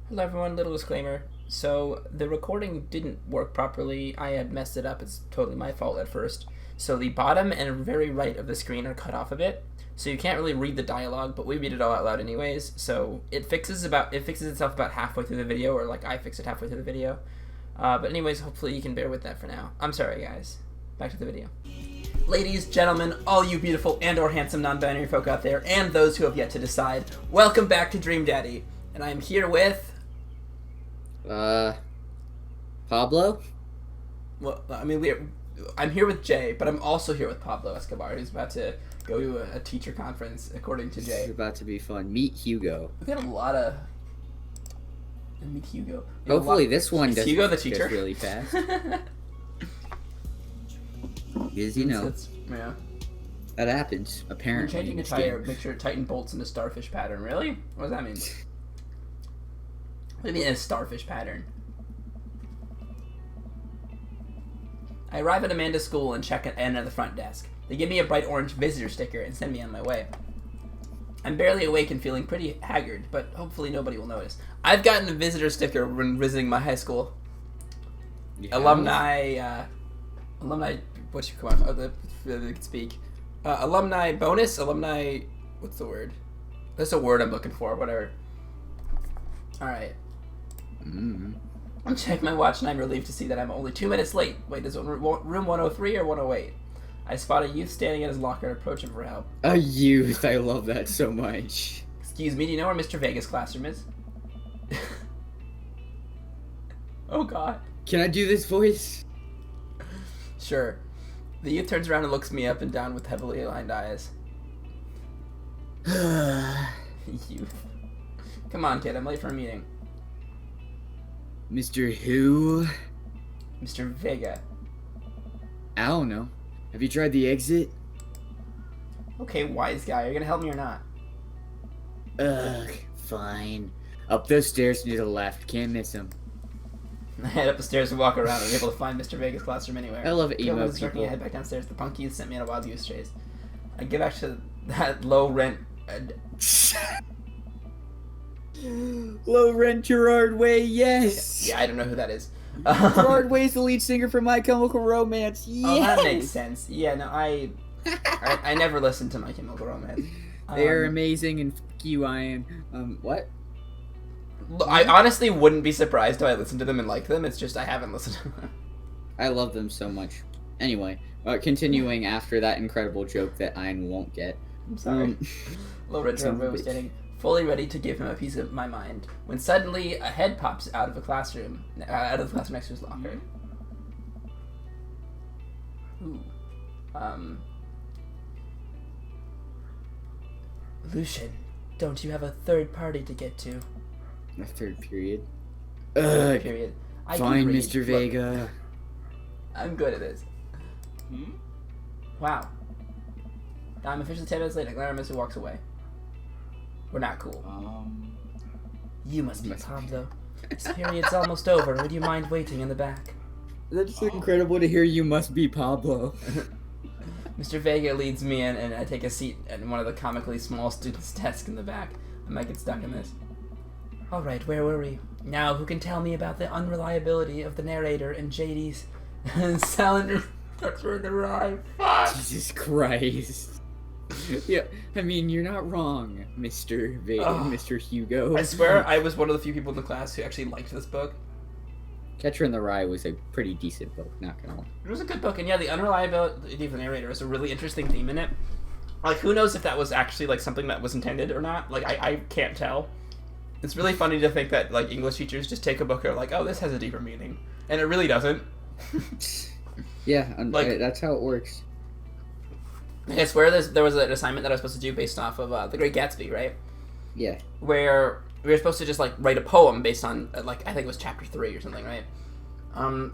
Hello everyone, little disclaimer. So the recording didn't work properly. I had messed it up. It's totally my fault at first. So the bottom and very right of the screen are cut off a bit. So you can't really read the dialogue, but we read it all out loud anyways. So it fixes itself about halfway through the video, or like I fix it halfway through the video. But anyways, hopefully you can bear with that for now. I'm sorry guys. Back to the video. Ladies, gentlemen, all you beautiful and or handsome non-binary folk out there, and those who have yet to decide, welcome back to Dream Daddy. And I am here with... Pablo? Well, I mean, I'm here with Jay, but I'm also here with Pablo Escobar, who's about to go to a teacher conference, according to Jay. This is about to be fun. Meet Hugo. We've got a lot of... Meet Hugo. Hopefully this one doesn't Hugo the teacher? really fast. Because, you know, yeah. that happens, apparently. When changing a tire, make sure to tighten bolts in a starfish pattern. Really? What does that mean? What do you mean a starfish pattern? I arrive at Amanda's school and check in at the front desk. They give me a bright orange visitor sticker and send me on my way. I'm barely awake and feeling pretty haggard, but hopefully nobody will notice. I've gotten a visitor sticker when visiting my high school. Yeah. Alumni, what you come on? They can speak. Alumni bonus. Alumni. What's the word? That's a word I'm looking for. Whatever. All right. I'm checking my watch and I'm relieved to see that I'm only 2 minutes late. Wait, is it room 103 or 108? I spot a youth standing at his locker and approach him for help. A youth, I love that so much. Excuse me, do you know where Mr. VEGA's classroom is? Oh God. Can I do this voice? Sure. The youth turns around and looks me up and down with heavily aligned eyes. Youth. Come on, kid, I'm late for a meeting. Mr. Who? Mr. VEGA. I don't know. Have you tried the exit? Okay, wise guy, are you gonna help me or not? Ugh, fine. Up those stairs to the left. Can't miss him. I head up the stairs and walk around and able to find Mr. VEGA's classroom anywhere. I love emo people. I head back downstairs. The punk youth sent me on a wild goose chase. I get back to that low rent... Low rent Gerard Way, yes! Yeah, I don't know who that is. Gerard Way's the lead singer for My Chemical Romance, yes! Oh, that makes sense. Yeah, no, I never listened to My Chemical Romance. They're amazing, and fuck you, Ian. What? I honestly wouldn't be surprised if I listened to them and liked them. It's just I haven't listened to them. I love them so much. Anyway, continuing after that incredible joke that Ian won't get. I'm sorry. Low Red Gerard was standing fully ready to give him a piece of my mind, when suddenly a head pops out of the classroom next to his locker. Ooh. Lucian, don't you have a third party to get to? My third period. Period. Fine, Mr. VEGA. Look, I'm good at this. Wow. I'm officially 10 minutes late. Glamis who walks away. We're not cool. You must be Pablo. This period's almost over. Would you mind waiting in the back? That's incredible to hear. You must be Pablo. Mr. VEGA leads me in, and I take a seat at one of the comically small students' desks in the back. I might get stuck in this. Alright, where were we? Now, who can tell me about the unreliability of the narrator and JD's Salander starts for the ride? Fuck! Jesus Christ. Yeah, I mean, you're not wrong, Mr. Mr. Hugo. I swear I was one of the few people in the class who actually liked this book. Catcher in the Rye was a pretty decent book, not gonna lie. It was a good book, and yeah, the unreliability of the narrator is a really interesting theme in it. Like, who knows if that was actually, like, something that was intended or not? Like, I can't tell. It's really funny to think that, like, English teachers just take a book and are like, oh, this has a deeper meaning. And it really doesn't. Yeah, like, that's how it works. I swear there was an assignment that I was supposed to do based off of The Great Gatsby, right? Yeah. Where we were supposed to just, like, write a poem based on, like, I think it was chapter 3 or something, right?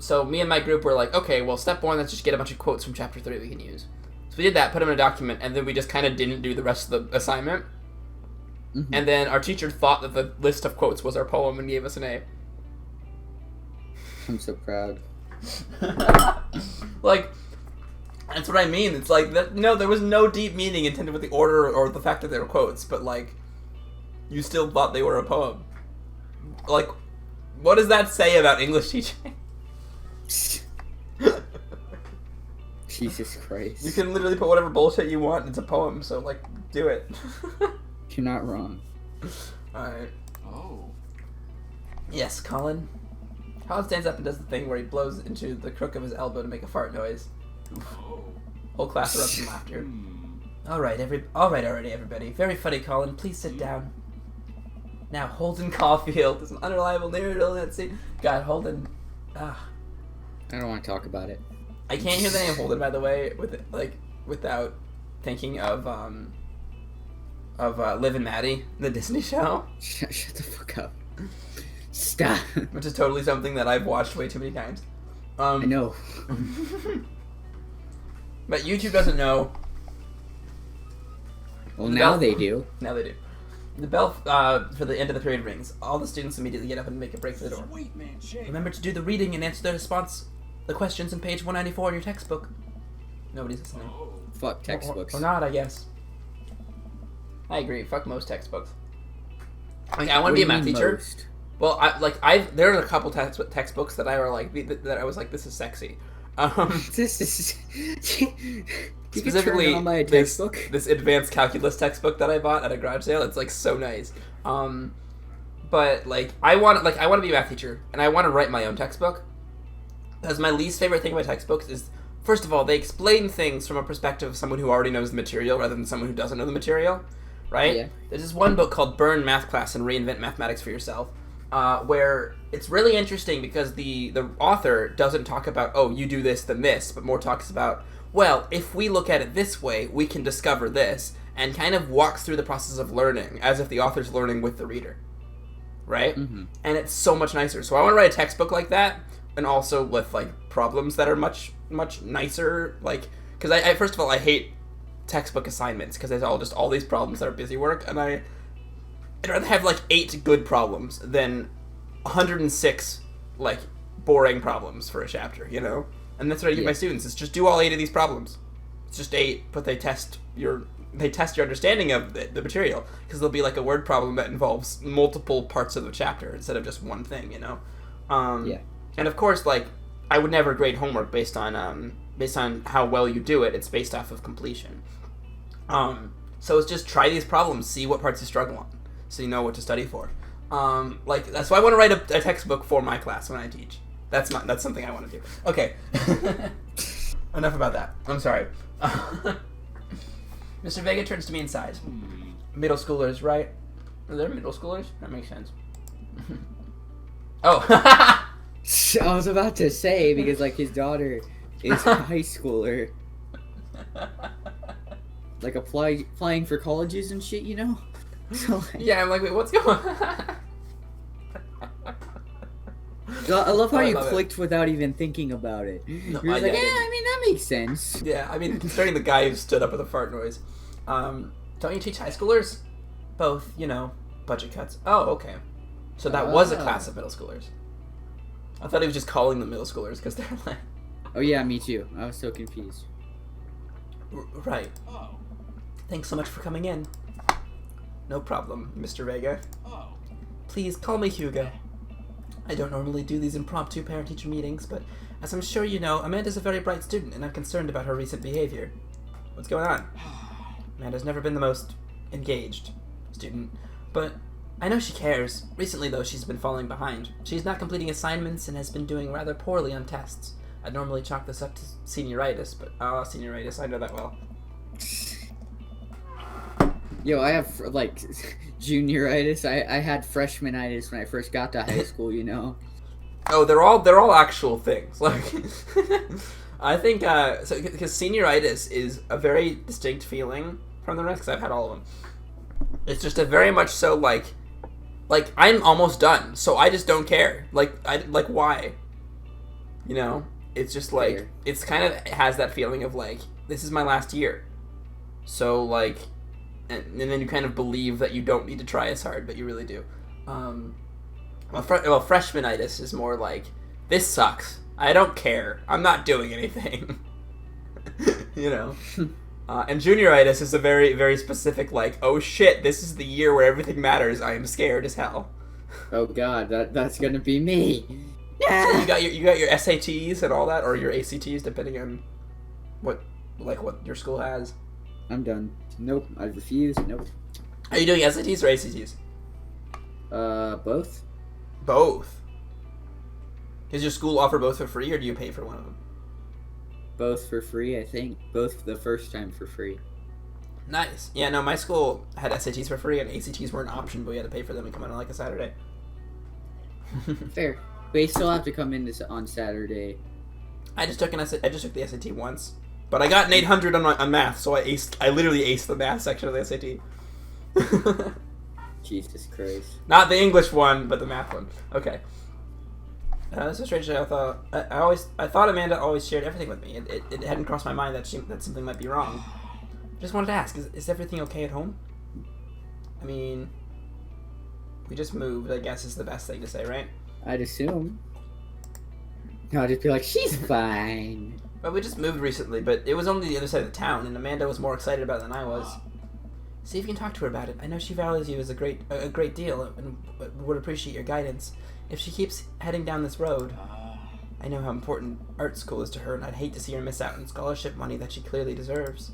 So me and my group were like, okay, well, step 1, let's just get a bunch of quotes from chapter 3 we can use. So we did that, put them in a document, and then we just kind of didn't do the rest of the assignment. Mm-hmm. And then our teacher thought that the list of quotes was our poem and gave us an A. I'm so proud. Like, that's what I mean. It's like, no, there was no deep meaning intended with the order or the fact that they were quotes, but, like, you still thought they were a poem. Like, what does that say about English teaching? Jesus Christ. You can literally put whatever bullshit you want. It's a poem, so, like, do it. You're not wrong. Alright. Oh. Yes, Colin. Colin stands up and does the thing where he blows into the crook of his elbow to make a fart noise. Oh. Whole class erupts in laughter. Hmm. Alright, already, everybody. Very funny, Colin. Please sit down. Now, Holden Caulfield is an unreliable narrator in that scene. God, Holden. I don't want to talk about it. I can't hear the name Holden, by the way, without thinking of Liv and Maddie, the Disney show. Shut the fuck up. Stop. Which is totally something that I've watched way too many times. I know. But YouTube doesn't know. Well, now they do. Now they do. The bell for the end of the period rings. All the students immediately get up and make a break for the door. Sweet man, shake. Remember to do the reading and answer the questions on page 194 in your textbook. Nobody's listening. Oh. Fuck textbooks. Or not, I guess. I agree. Fuck most textbooks. Like, I want to be a math teacher. Most? Well, there are a couple textbooks that I were like that I was like, this is sexy. This is Specifically, on by a textbook. this advanced calculus textbook that I bought at a garage sale. It's like so nice. But like I want to be a math teacher and I want to write my own textbook. Because my least favorite thing about textbooks is, first of all, they explain things from a perspective of someone who already knows the material rather than someone who doesn't know the material, right? Yeah. There's this one book called Burn Math Class and Reinvent Mathematics for Yourself, where it's really interesting because the author doesn't talk about, oh, you do this, then this, but more talks about, well, if we look at it this way, we can discover this, and kind of walks through the process of learning as if the author's learning with the reader, right? Mm-hmm. And it's so much nicer. So I want to write a textbook like that, and also with like problems that are much nicer, like, because I first of all I hate textbook assignments because there's all these problems that are busy work, and I'd rather have like 8 good problems than 106 like boring problems for a chapter, you know. And that's what I give my students, is just do all 8 of these problems. It's just 8, but they test your understanding of the material, because there'll be like a word problem that involves multiple parts of the chapter instead of just one thing, you know. And of course, like, I would never grade homework based on how well you do it. It's based off of completion. So it's just try these problems, see what parts you struggle on, so you know what to study for. Like, that's why I want to write a textbook for my class when I teach. That's something I want to do. Okay. Enough about that. I'm sorry. Mr. Vega turns to me inside. Middle schoolers, right? Are there middle schoolers? That makes sense. Oh. I was about to say, because like his daughter is a high schooler, like applying for colleges and shit, you know. So, like, yeah, I'm like, wait, what's going on? I love how you love clicked without even thinking about it. No, You're like, didn't. I mean that makes sense. Yeah, I mean, considering the guy who stood up with a fart noise. Don't you teach high schoolers? Both, you know, budget cuts. Oh, okay. So that was a class of middle schoolers. I thought he was just calling them middle schoolers because they're like... Oh yeah, me too. I was so confused. Right. Oh. Thanks so much for coming in. No problem, Mr. Vega. Oh. Please call me Hugo. I don't normally do these impromptu parent-teacher meetings, but as I'm sure you know, Amanda's a very bright student, and I'm concerned about her recent behavior. What's going on? Amanda's never been the most engaged student, but I know she cares. Recently, though, she's been falling behind. She's not completing assignments and has been doing rather poorly on tests. I'd normally chalk this up to senioritis, but senioritis, I know that well. Yo, I have like junioritis. I had freshmanitis when I first got to high school, you know. Oh, they're all actual things. Like, I think because senioritis is a very distinct feeling from the rest. Because I've had all of them. It's just a very much so like I'm almost done, so I just don't care. Like why? You know, it's just like Fair. It's kind of has that feeling of like, this is my last year, so like, and then you kind of believe that you don't need to try as hard, but you really do. Freshmanitis is more like, this sucks. I don't care. I'm not doing anything. You know. And junioritis is a very, very specific, like, oh shit, this is the year where everything matters. I am scared as hell. Oh god, that's gonna be me. So Yeah. you got your SATs and all that, or your ACTs, depending on what your school has. I'm done. Nope, I refuse. Nope. Are you doing SATs or ACTs? Both? Both. Does your school offer both for free, or do you pay for one of them? Both for free, I think. Both the first time for free. Nice. Yeah, no, my school had SATs for free, and ACTs were an option, but we had to pay for them and come in on like a Saturday. Fair. But you still have to come in on Saturday. I just took the SAT once, but I got an 800 on math, so I literally aced the math section of the SAT. Jesus Christ. Not the English one, but the math one. Okay. This is strange. I thought Amanda always shared everything with me. It hadn't crossed my mind that something might be wrong. Just wanted to ask: is everything okay at home? I mean, we just moved. I guess is the best thing to say, right? I'd assume. No, I'd just be like, she's fine. Well, we just moved recently, but it was only the other side of the town, and Amanda was more excited about it than I was. See if you can talk to her about it. I know she values you as a great deal, and would appreciate your guidance. If she keeps heading down this road, I know how important art school is to her, and I'd hate to see her miss out on scholarship money that she clearly deserves.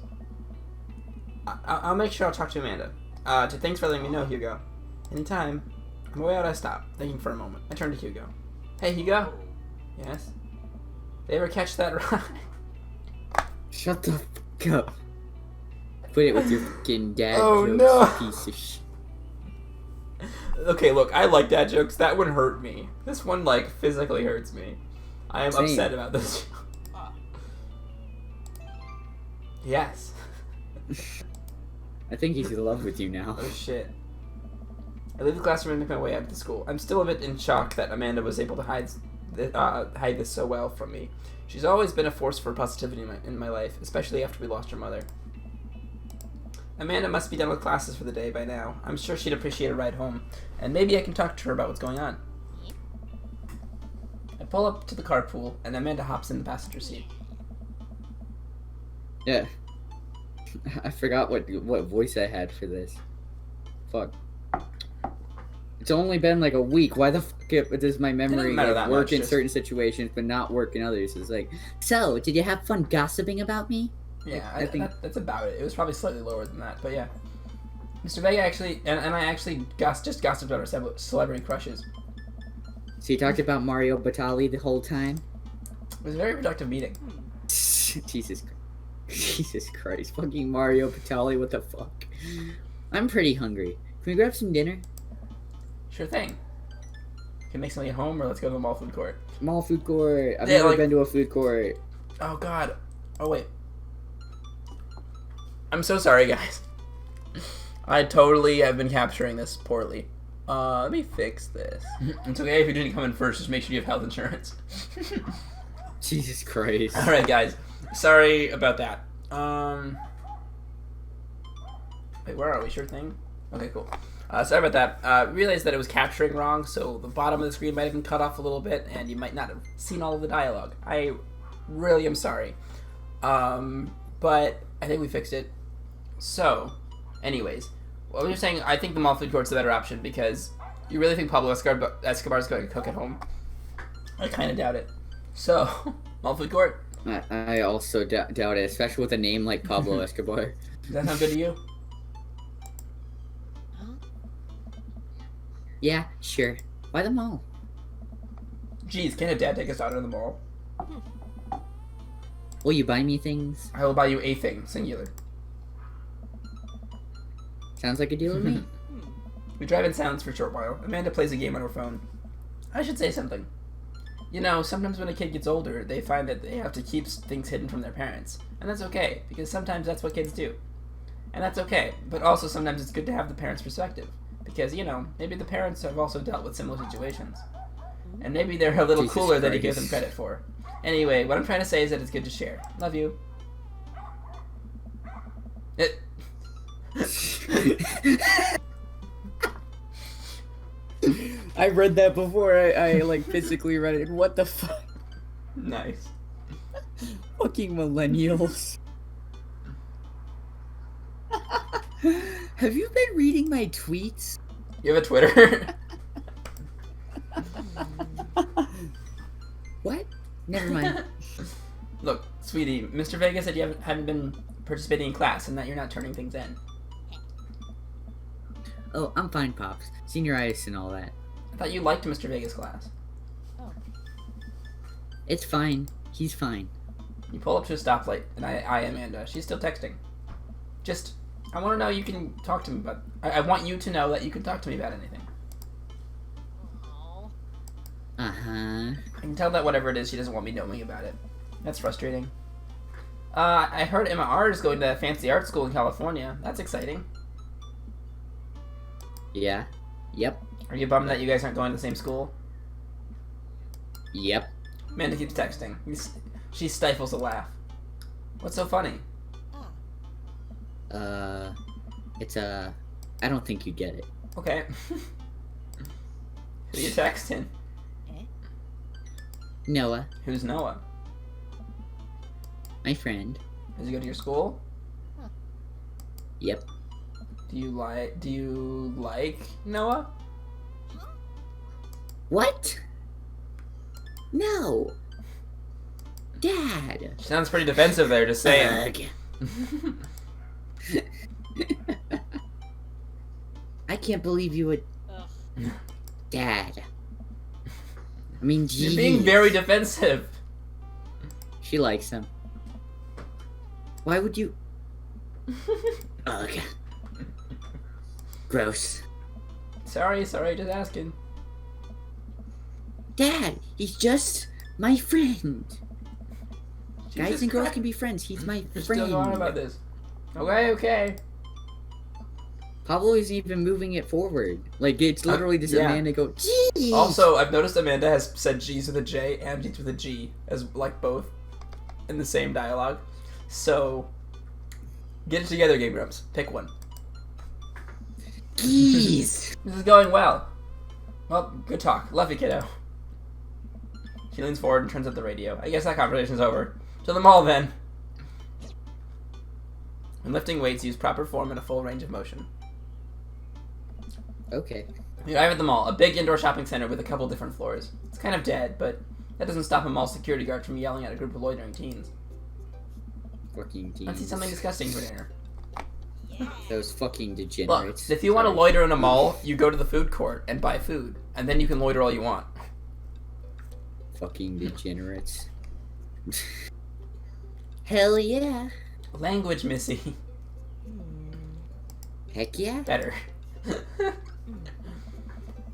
I'll make sure I'll talk to Amanda. Thanks for letting me know, Hugo. Anytime. On the way out, I stop, thinking for a moment. I turn to Hugo. Hey, Hugo. Yes? They ever catch that ride? Shut the fuck up. Quit it with your fucking dad Oh, jokes, no. you piece of shit. Okay, look, I like dad jokes. That one hurt me. This one, physically hurts me. I am Same. upset about this. Yes. I think he's in love with you now. Oh, shit. I leave the classroom and make my way out of the school. I'm still a bit in shock that Amanda was able to hide this so well from me. She's always been a force for positivity in my life, especially after we lost her mother. Amanda must be done with classes for the day by now. I'm sure she'd appreciate a ride home, and maybe I can talk to her about what's going on. I pull up to the carpool, and Amanda hops in the passenger seat. Yeah. I forgot what voice I had for this. Fuck. It's only been like a week. Why the fuck does my memory matter that work much, in just- certain situations but not work in others? It's like, so, did you have fun gossiping about me? Yeah, I think- that's about it. It was probably slightly lower than that, but yeah. Mr. Vega actually, and I actually just gossiped about our celebrity crushes. So you talked about Mario Batali the whole time? It was a very productive meeting. Jesus Christ. Fucking Mario Batali, what the fuck? I'm pretty hungry. Can we grab some dinner? Sure thing. Can make something at home, or let's go to the mall food court. Mall food court. I've Yeah, never like- been to a food court. Oh god. Oh wait. I'm so sorry, guys. I totally have been capturing this poorly. Let me fix this. It's okay if you didn't come in first, just make sure you have health insurance. Jesus Christ. Alright, guys. Sorry about that. Wait, where are we? Sure thing? Okay, cool. Sorry about that. Realized that it was capturing wrong, so the bottom of the screen might have been cut off a little bit, and you might not have seen all of the dialogue. I really am sorry. But I think we fixed it. So, anyways, what we were saying, I think the mall food court's the better option, because you really think Pablo Escobar's going to cook at home? I kind of doubt it. So, mall food court? I also doubt it, especially with a name like Pablo Escobar. Does that sound good to you? Yeah, sure. Why the mall? Jeez, can a dad take his daughter to the mall? Will you buy me things? I will buy you a thing, singular. Sounds like a deal with me. We drive in silence for a short while. Amanda plays a game on her phone. I should say something. You know, sometimes when a kid gets older, they find that they have to keep things hidden from their parents. And that's okay, because sometimes that's what kids do. And that's okay, but also sometimes it's good to have the parents' perspective. Because, you know, maybe the parents have also dealt with similar situations. And maybe they're a little Jesus cooler than you give Christ. them credit for. Anyway, what I'm trying to say is that it's good to share. Love you. I read that before. I like physically read it. What the fuck? Nice. Fucking millennials. Have you been reading my tweets? You have a Twitter? Never mind. Look, sweetie, Mr. Vega said you haven't been participating in class and that you're not turning things in. Oh, I'm fine, Pops. Senioritis and all that. I thought you liked Mr. Vega's class. It's fine. He's fine. You pull up to a stoplight, and I Amanda. She's still texting. Just, I want to know you can talk to me about... I want you to know that you can talk to me about anything. Uh-huh. I can tell that whatever it is, she doesn't want me knowing about it. That's frustrating. I heard Emma R is going to fancy art school in California. That's exciting. Yeah. Yep. Are you bummed that you guys aren't going to the same school? Yep. Amanda keeps texting. She stifles a laugh. What's so funny? It's I don't think you get it. Okay. Who you texting? Noah, Who's Noah? my friend. Does he go to your school? Yep. Do you like Noah? What? No. Dad. Sounds pretty defensive there, just saying. I can't believe you would... Dad. I mean, geez. You're being very defensive. She likes him. Why would you... Ugh. Gross. Sorry, just asking. Dad, he's just my friend. Jesus Guys and girls Christ. can be friends. He's my You're friend. still going on about this. Okay. Pablo isn't even moving it forward. Like, it's literally just yeah. Amanda go, geez. Also, I've noticed Amanda has said G's with a J and G's with a G, as like both in the same dialogue. So, get it together, Game Grumps. Pick one. Geez. This is going well. Well, good talk. Love you, kiddo. She leans forward and turns up the radio. I guess that conversation's over. To the mall, then. When lifting weights, use proper form and a full range of motion. Okay. We arrive at the mall, a big indoor shopping center with a couple different floors. It's kind of dead, but that doesn't stop a mall security guard from yelling at a group of loitering teens. Fucking teens. Let's eat something disgusting for dinner. Those fucking Look, degenerates. if you want to Sorry. loiter in a mall, you go to the food court and buy food, and then you can loiter all you want. Fucking degenerates. Hell yeah. Language, Missy. Heck yeah. Better.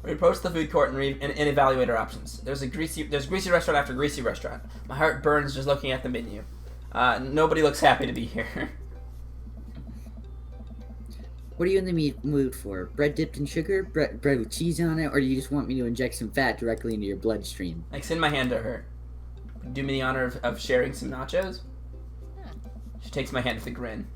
We approach the food court and evaluate our options. There's greasy restaurant after greasy restaurant. My heart burns just looking at the menu. Nobody looks happy to be here. What are you in the mood for? Bread dipped in sugar? Bread with cheese on it? Or do you just want me to inject some fat directly into your bloodstream? I extend my hand to her. Do me the honor of sharing some nachos? She takes my hand with a grin.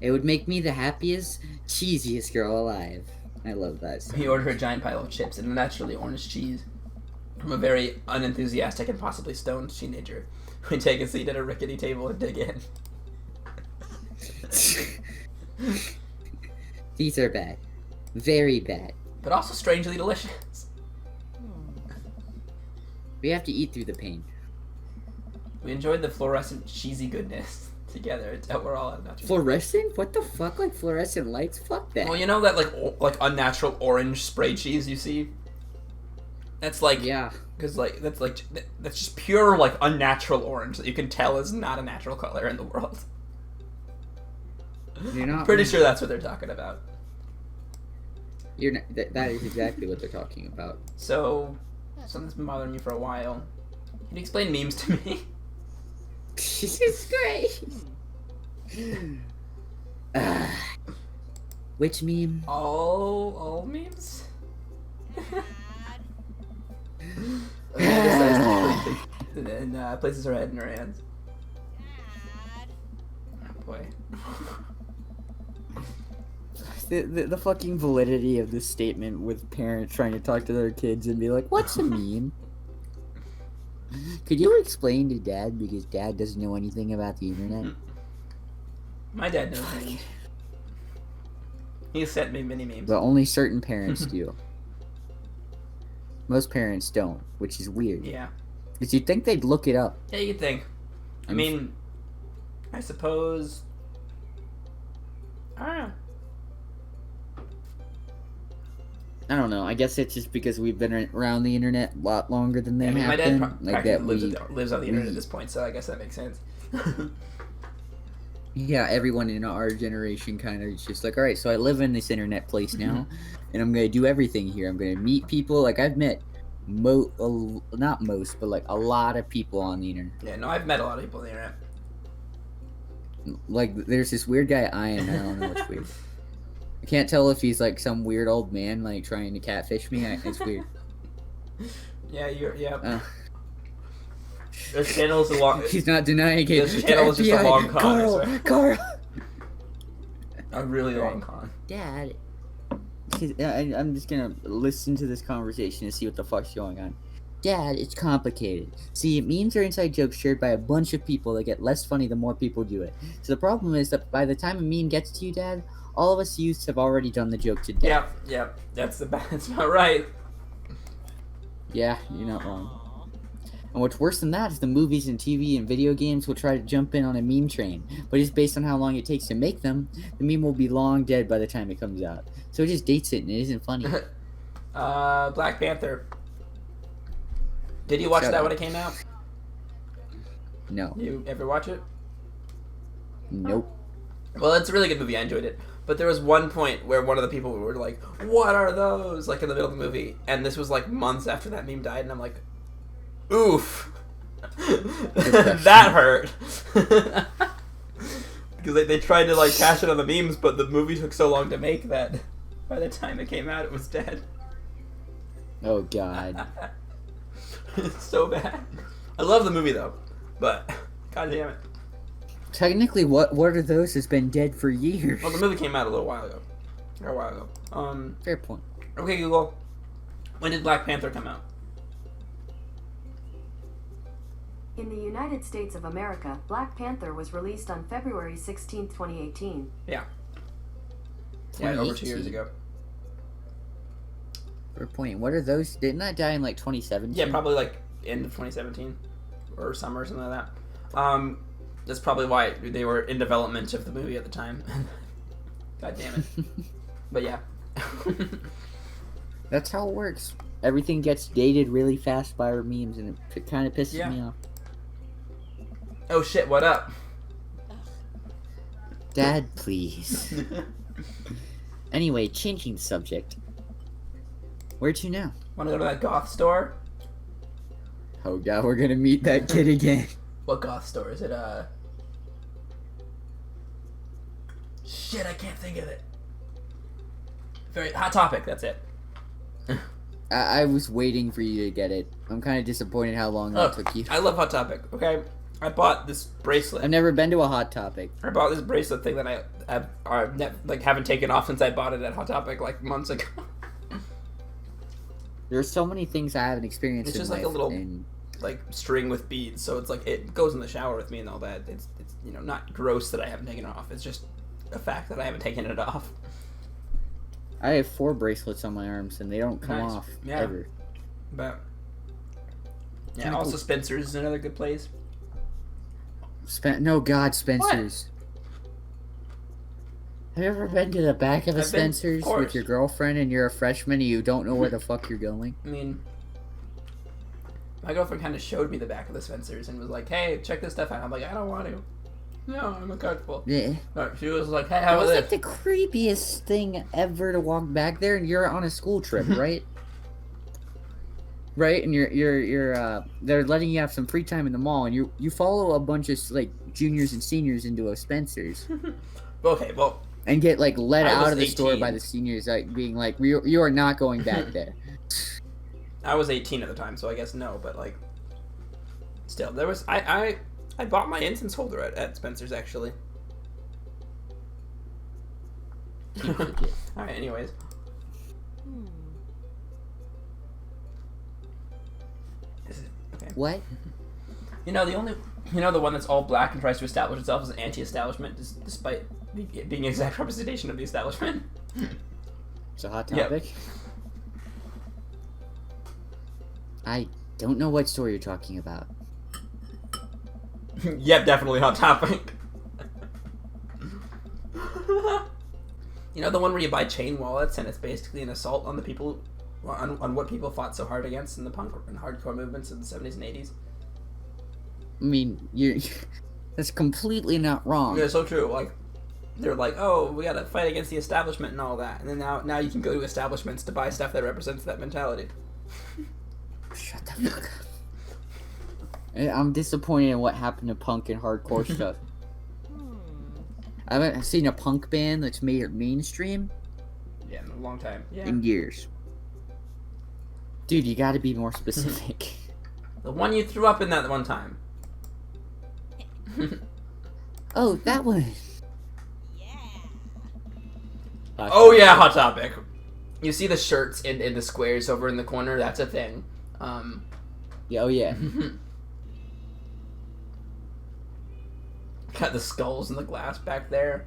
It would make me the happiest, cheesiest girl alive. I love that. We order a giant pile of chips and a naturally orange cheese from a very unenthusiastic and possibly stoned teenager. We take a seat at a rickety table and dig in. These are bad. Very bad. But also strangely delicious. We have to eat through the pain. We enjoyed the fluorescent cheesy goodness together until we're all at nachos. Fluorescent? What the fuck? Like fluorescent lights? Fuck that. Well, you know that like unnatural orange spray cheese you see? That's like Yeah. because that's just pure like unnatural orange that you can tell is not a natural color in the world. You're not Pretty sure that's what they're talking about. You're not, that is exactly what they're talking about. So something's been bothering me for a while. Can you explain memes to me? Jesus Christ. Which meme? All memes? And places her head in her hands. Oh boy. The fucking validity of this statement with parents trying to talk to their kids and be like, what's a meme? Could you explain to Dad because Dad doesn't know anything about the internet? My dad knows memes. He sent me many memes. But only certain parents do. Most parents don't, which is weird. Yeah. Because you'd think they'd look it up. Yeah, you'd think. I mean, I suppose. I don't know. I don't know. I guess it's just because we've been around the internet a lot longer than they I mean, have my dad been. practically lives on the internet at this point, so I guess that makes sense. Yeah, everyone in our generation kind of is just like, all right, so I live in this internet place now, and I'm gonna do everything here. I'm gonna meet people. Like I've met not most, but like a lot of people on the internet. Yeah, no, I've met a lot of people on the internet. Like there's this weird guy Ian. I don't know what's weird. I can't tell if he's like some weird old man like trying to catfish me. It's weird. Yeah. This channel is a long. He's not denying it. This channel is just a long con. Carl. A really long con. Dad. I'm just gonna listen to this conversation and see what the fuck's going on. Dad, it's complicated. See, memes are inside jokes shared by a bunch of people that get less funny the more people do it. So the problem is that by the time a meme gets to you, Dad, all of us youths have already done the joke to death. Yep. That's about right. Yeah, you're not wrong. And what's worse than that is the movies and TV and video games will try to jump in on a meme train, but just based on how long it takes to make them, the meme will be long dead by the time it comes out. So it just dates it and it isn't funny. Black Panther. Did you watch that when it came out? No. You ever watch it? Nope. Well, it's a really good movie. I enjoyed it. But there was one point where one of the people were like, "What are those?" Like in the middle of the movie, and this was like months after that meme died, and I'm like, "Oof, that hurt." Because they tried to like cash it on the memes, but the movie took so long to make that by the time it came out, it was dead. Oh God. It's so bad. I love the movie though, but god damn it. Technically, what are those has been dead for years. Well, the movie came out a little while ago. Fair point. Okay, Google. When did Black Panther come out? In the United States of America, Black Panther was released on February 16, 2018. Yeah, over 2 years ago. Fair point. What are those? Didn't that die in like 2017? Yeah, probably like end of 2017 or summer or something like that. That's probably why they were in development of the movie at the time. God damn it. But yeah. That's how it works. Everything gets dated really fast by our memes, and it kind of pisses me off. Oh shit, what up? Dad, please. Anyway, changing the subject. Where to now? Wanna go to that goth store? Oh God, we're gonna meet that kid again. What goth store? Is it, Shit, I can't think of it. Very Hot Topic, that's it. I was waiting for you to get it. I'm kind of disappointed how long that took you. I love Hot Topic, okay? I bought this bracelet. I've never been to a Hot Topic. I bought this bracelet thing that I haven't taken off since I bought it at Hot Topic like months ago. There's so many things I haven't experienced It's in just life. like a little like string with beads, so it's like it goes in the shower with me and all that. It's not gross that I haven't taken it off. It's just a fact that I haven't taken it off. I have 4 bracelets on my arms and they don't come Nice. off Yeah. ever. But yeah, Kinda also cool. Spencer's is another good place. No, God, Spencer's. Have you ever been to the back of a I've been, of Spencer's course. with your girlfriend and you're a freshman and you don't know where the fuck you're going? I mean, my girlfriend kind of showed me the back of the Spencer's and was like, "Hey, check this stuff out." I'm like, "I don't want to. No, I'm uncomfortable." Yeah. But she was like, "Hey, That how was about like this?" the creepiest thing ever to walk back there, and you're on a school trip, right? Right, and you're they're letting you have some free time in the mall, and you follow a bunch of like juniors and seniors into a Spencer's, Okay, well, and get like let I out was of the store 18. by the seniors, like being like, you are not going back there. I was 18 at the time, so I guess no. But like, still, there was I bought my incense holder at Spencer's actually. All right. Anyways. Okay. What? The one that's all black and tries to establish itself as an anti-establishment, despite being an exact representation of the establishment. It's a hot Yep. topic. Don't know what store you're talking about. Yep, definitely Hot Topic. You know the one where you buy chain wallets and it's basically an assault on the people, on what people fought so hard against in the punk and hardcore movements of the 70s and 80s? I mean, you're that's completely not wrong. Yeah, so true. Like, they're like, oh, we gotta fight against the establishment and all that. And then now you can go to establishments to buy stuff that represents that mentality. Shut the fuck up. I'm disappointed in what happened to punk and hardcore stuff. I haven't seen a punk band that's made it mainstream Yeah, in a long time. Yeah. in years. Dude, you gotta be more specific. The one you threw up in that one time. Oh, that one. Oh yeah, Hot Topic. You see the shirts in the squares over in the corner? That's a thing. Yeah, oh yeah. Got the skulls in the glass back there.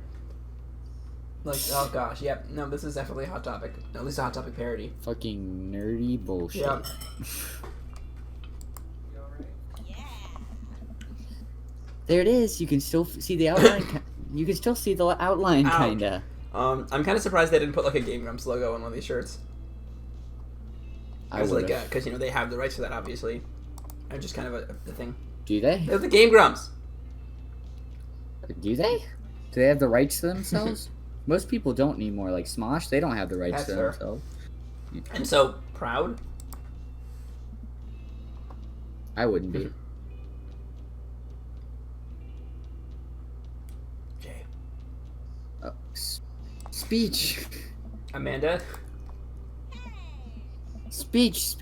Like, oh gosh, yep. No, this is definitely a Hot Topic. At least a Hot Topic parody. Fucking nerdy bullshit. Yeah. There it is. You can still see the outline. You can still see the outline, Ouch. kinda. I'm kind of surprised they didn't put like a Game Grumps logo on one of these shirts. I Because would. because you know they have the rights for that, obviously. And just kind of the thing. Do they? They're the Game Grumps. Do they? Do they have the rights to themselves? Most people don't anymore. Like Smosh, they don't have the rights That's to fair. themselves. I'm so proud. I wouldn't be. Jay. Oh, speech. Amanda. Speech.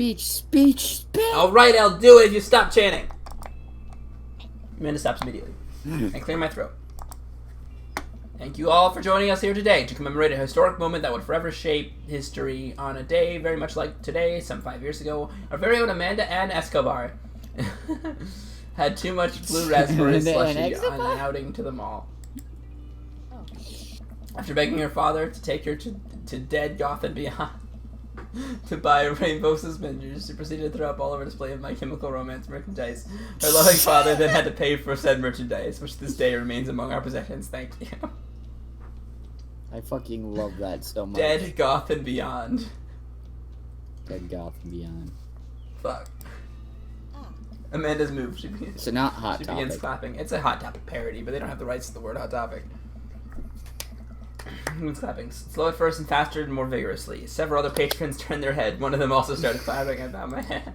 All right, I'll do it if you stop chanting. Amanda stops immediately. And clear my throat. Thank you all for joining us here today to commemorate a historic moment that would forever shape history on a day very much like today, some 5 years ago. Our very own Amanda Ann Escobar had too much blue raspberry Amanda Ann slushy Escobar? on an outing to the mall. After begging her father to take her to Dead Goth and Beyond to buy rainbow suspenders, she proceeded to throw up all over a display of My Chemical Romance merchandise. Her loving father then had to pay for said merchandise, which this day remains among our possessions. Thank you. I fucking love that so much. Dead Goth and Beyond. Dead Goth and Beyond. Fuck. Amanda's move. She begins, So not Hot she begins Topic. clapping. It's a Hot Topic parody, but they don't have the rights to the word Hot Topic. Who's clapping? Slow at first and faster and more vigorously. Several other patrons turned their head. One of them also started clapping. I bowed my head.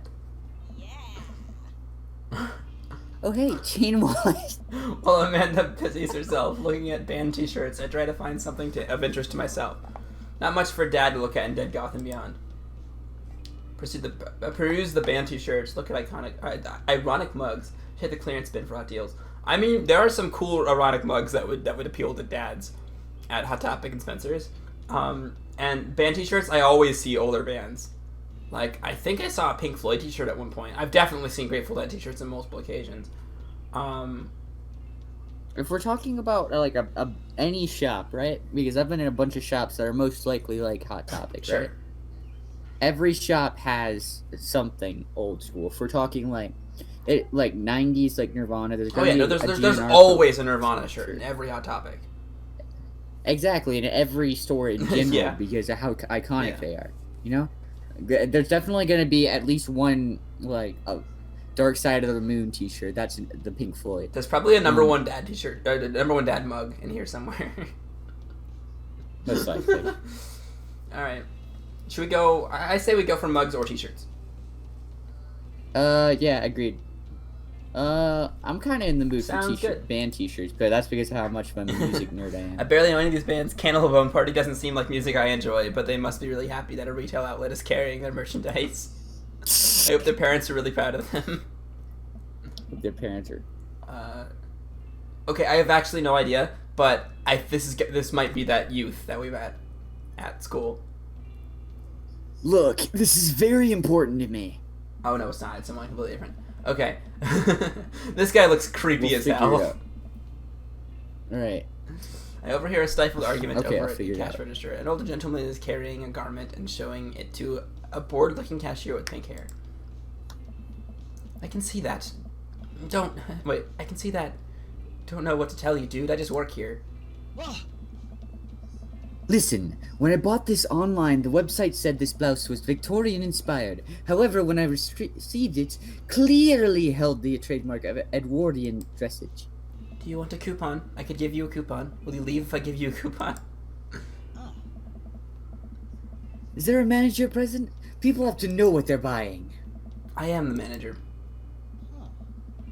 Oh hey, chain wallet. While Amanda busies herself looking at band t-shirts, I try to find something of interest to myself. Not much for Dad to look at in Dead Goth and Beyond. Peruse the band t-shirts, look at ironic mugs, hit the clearance bin for hot deals. I mean, there are some cool ironic mugs that would appeal to dads at Hot Topic and Spencer's. And band t-shirts, I always see older bands. Like, I think I saw a Pink Floyd t-shirt at one point. I've definitely seen Grateful Dead t-shirts on multiple occasions. If we're talking about like any shop, right? Because I've been in a bunch of shops that are most likely like Hot Topic, Sure. right? Every shop has something old school. If we're talking like 90s, like Nirvana, there's Oh gonna yeah, no, be there's GNR always a Nirvana shirt in every Hot Topic. Exactly, in every store in general, Yeah. because of how iconic Yeah. they are. You know, there's definitely going to be at least one like a Dark Side of the Moon T-shirt. That's the Pink Floyd. There's probably a number one dad t-shirt, or the number one dad mug in here somewhere. Most likely. All right, should we go? I say we go for mugs or t-shirts. Yeah, agreed. I'm kind of in the mood for Sounds t-shirt good. band T-shirts, but that's because of how much of a music nerd I I am. barely know any of these bands. Cannibal Bone Party doesn't seem like music I enjoy, but they must be really happy that a retail outlet is carrying their merchandise. I hope their parents are really proud of them. Their parents are. Okay, I have actually no idea, but this might be that youth that we met at school. Look, this is very important to me. Oh no, it's not. It's someone completely different. Okay, this guy looks creepy We'll as figure hell. it out. All right. I overhear a stifled argument Okay, over I'll at the figure it cash out. register. An older gentleman is carrying a garment and showing it to a bored-looking cashier with pink hair. I can see that. Don't... Wait, I can see that. Don't know what to tell you, dude. I just work here. Listen, when I bought this online, the website said this blouse was Victorian inspired. However, when I received it, clearly held the trademark of Edwardian dressage. Do you want a coupon? I could give you a coupon. Will you leave if I give you a coupon? Is there a manager present? People have to know what they're buying. I am the manager.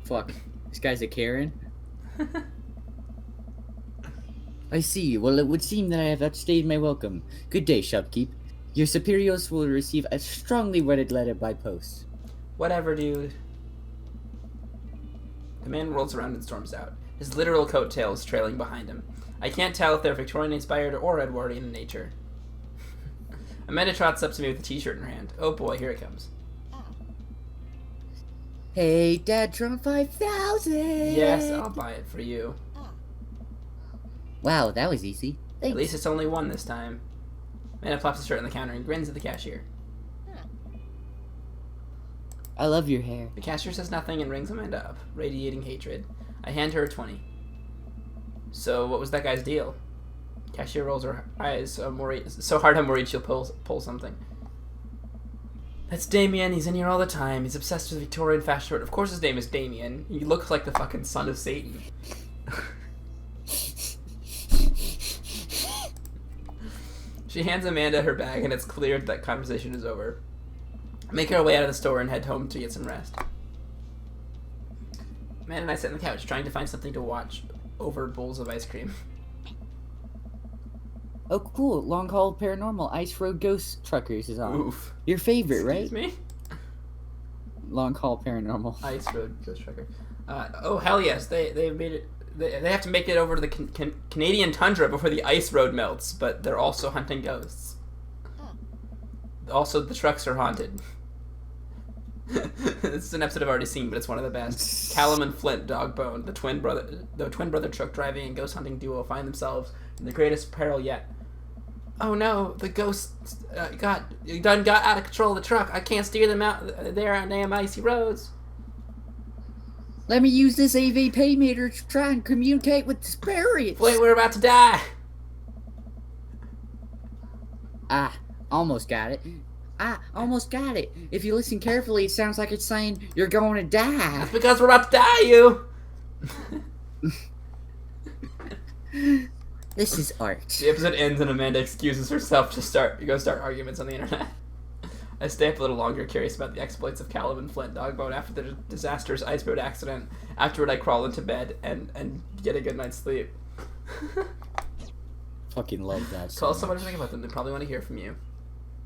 Fuck. This guy's a Karen? I see. Well, it would seem that I have outstayed my welcome. Good day, shopkeep. Your superiors will receive a strongly worded letter by post. Whatever, dude. The man rolls around and storms out, his literal coattails trailing behind him. I can't tell if they're Victorian-inspired or Edwardian in nature. Amanda trots up to me with a t-shirt in her hand. Oh boy, here it comes. Hey, Dad, Trump 5000! Yes, I'll buy it for you. Wow, that was easy. Thanks. At least it's only one this time. Amanda plops the shirt on the counter and grins at the cashier. I love your hair. The cashier says nothing and rings Amanda up, radiating hatred. I hand her a 20. So, what was that guy's deal? Cashier rolls her eyes so hard I'm worried she'll pull something. That's Damien. He's in here all the time. He's obsessed with Victorian fashion. Of course his name is Damien. He looks like the fucking son of Satan. She hands Amanda her bag, and it's clear that conversation is over. I make our way out of the store and head home to get some rest. Amanda and I sit on the couch, trying to find something to watch over bowls of ice cream. Oh, cool. Long Haul Paranormal Ice Road Ghost Truckers is on. Oof. Your favorite, right? Excuse me? Long Haul Paranormal. Ice Road Ghost Trucker. Oh, hell yes. They've made it... They have to make it over to the Canadian tundra before the ice road melts, but they're also hunting ghosts. Also, the trucks are haunted. This is an episode I've already seen, but it's one of the best. Callum and Flint Dogbone, the twin brother truck driving and ghost hunting duo, find themselves in the greatest peril yet. Oh no, the ghosts got out of control of the truck. I can't steer them out there on damn icy roads. Let me use this AV pay meter to try and communicate with the spirits. Wait, we're about to die. Ah, almost got it. Almost got it. If you listen carefully, it sounds like it's saying you're going to die. That's because we're about to die, you. This is art. The episode ends and Amanda excuses herself to start arguments on the internet. I stay up a little longer, curious about the exploits of Callum and Flint Dogbone after the disastrous ice road accident. Afterward, I crawl into bed and get a good night's sleep. Fucking love that. Tell someone to think about them. They probably want to hear from you.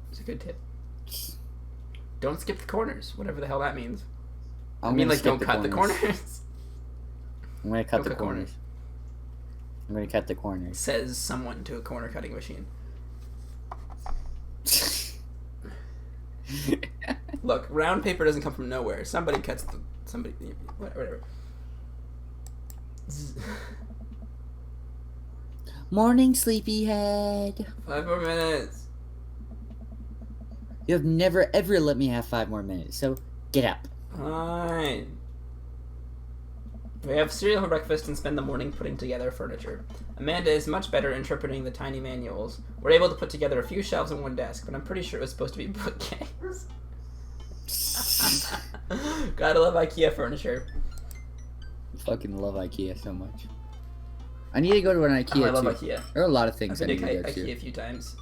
It's a good tip. Don't skip the corners, whatever the hell that means. I mean, like, don't cut the corners. I'm gonna cut the corners. I'm gonna cut the corners. Says someone to a corner cutting machine. Look, round paper doesn't come from nowhere. Somebody cuts the... Somebody... Whatever. Morning, sleepyhead. 5 more minutes. You have never ever let me have 5 more minutes, so get up. Fine. We have cereal for breakfast and spend the morning putting together furniture. Amanda is much better interpreting the tiny manuals. We're able to put together a few shelves and one desk, but I'm pretty sure it was supposed to be bookcase. Gotta love IKEA furniture. Fucking love IKEA so much. I need to go to an IKEA I love too. IKEA. There are a lot of things I've I been need to to go IKEA to. a few times.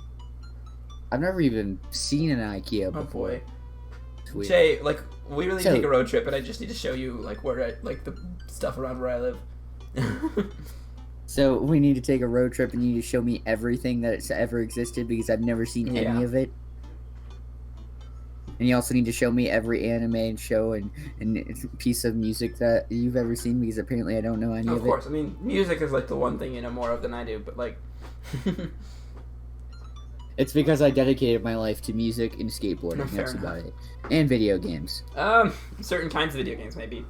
I've never even seen an IKEA Oh before. boy. It's weird. Jay, like, we really So- take a road trip, and I just need to show you, like, the stuff around where I live. So we need to take a road trip and you need to show me everything that's ever existed because I've never seen Yeah. any of it. And you also need to show me every anime and show and piece of music that you've ever seen because apparently I don't know any Of of course, I mean, music is, like, the one thing you know more of than I do, but, like... it. It's because I dedicated my life to music and skateboarding. Fair That's enough. about it. And video games. Certain kinds of video games, maybe.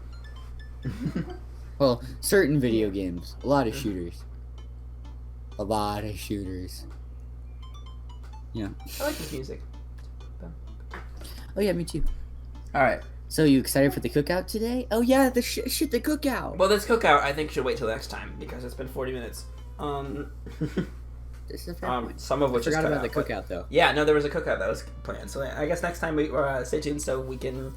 Well, certain video games. A lot of shooters. A lot of shooters. Yeah. I like this music. Oh yeah, me too. Alright, So you excited for the cookout today? Oh yeah, the shit, the cookout. Well, this cookout I think should wait till next time because it's been 40 minutes. This is a fair point. Some of which I forgot is cut about the out, but- cookout though. Yeah, no, there was a cookout that was planned. So I guess next time we stay tuned so we can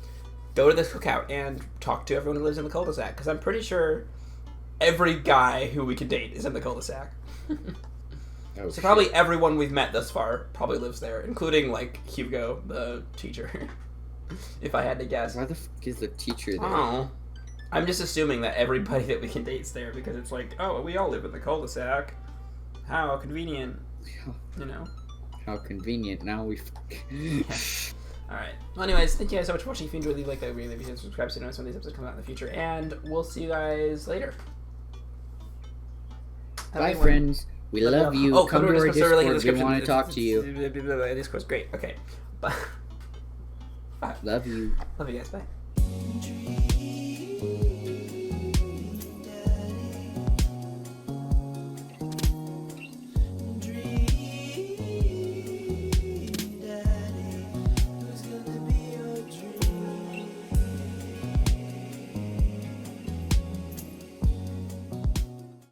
go to this cookout and talk to everyone who lives in the cul-de-sac. Because I'm pretty sure every guy who we could date is in the cul-de-sac. Oh, So probably everyone we've met thus far probably lives there, including like Hugo, the teacher. If I had to guess. Why the fuck is the teacher there? Oh. I'm just assuming that everybody that we can date's there because it's like, oh, we all live in the cul-de-sac. How convenient. You know. How convenient. Now we. Alright. Well, anyways, thank you guys so much for watching. If you enjoyed, leave a like, leave a video, and subscribe so you know when these episodes come out in the future. And we'll see you guys later. Have a Bye, good one. friends. We love you. Oh, Come to our Discord server, link in the Discord. We description. want to talk to you. Discord's great. Okay. Bye. Love you. Love you guys. Bye.